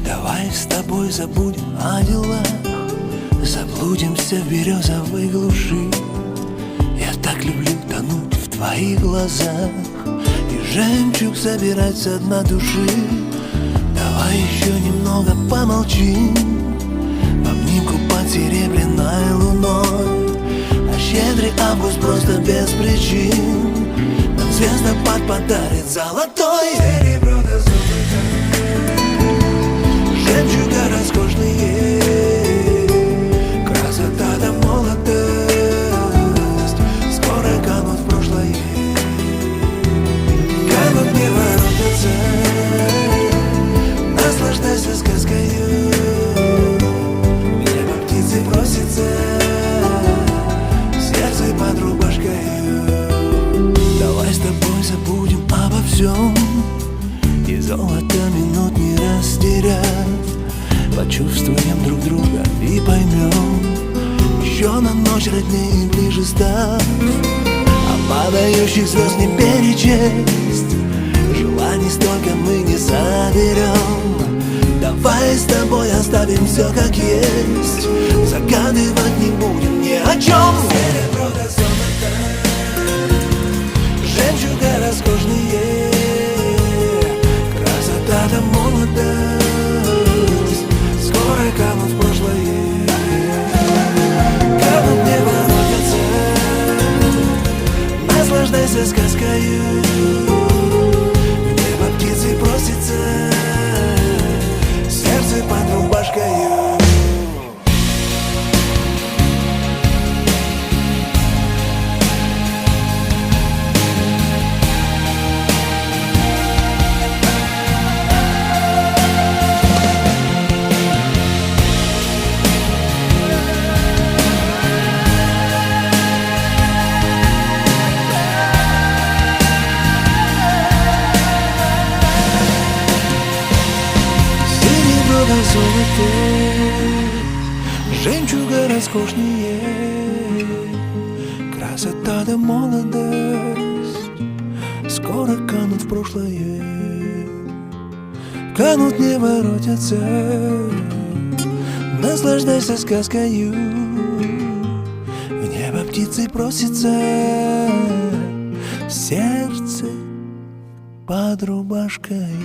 Давай с тобой забудем о делах, заблудимся в березовой глуши. Я так люблю тонуть в твоих глазах и жемчуг собирать со дна души. Давай еще немного помолчим в обнимку под серебряной луной. А щедрый август просто без причин нам звездопад подарит золотой. Серебро до золота, жемчуга роскошные, красота да молодость скоро канут в прошлое. Канут не воротятся, наслаждайся сказкою. В небо птицы просятся, сердце под рубашкою. Давай с тобой забудем обо всем и золото минут не растерять. Почувствуем друг друга и поймем, еще на ночь роднее и ближе став. А падающих звезд не перечесть, желаний столько мы не соберем. Давай с тобой оставим все как есть, загадывать не будем ни о чем. Серебро до золота, жемчуга роскошные, красота да молодость скоро канут в прошлое. Канут не воротятся, наслаждайся сказкою. В небо птицы просятся, сердце под рубашкою. Золото, жемчуга роскошнее, красота да молодость скоро канут в прошлое. Канут не воротятся, наслаждайся сказкою. В небо птицы просятся, сердце под рубашкой.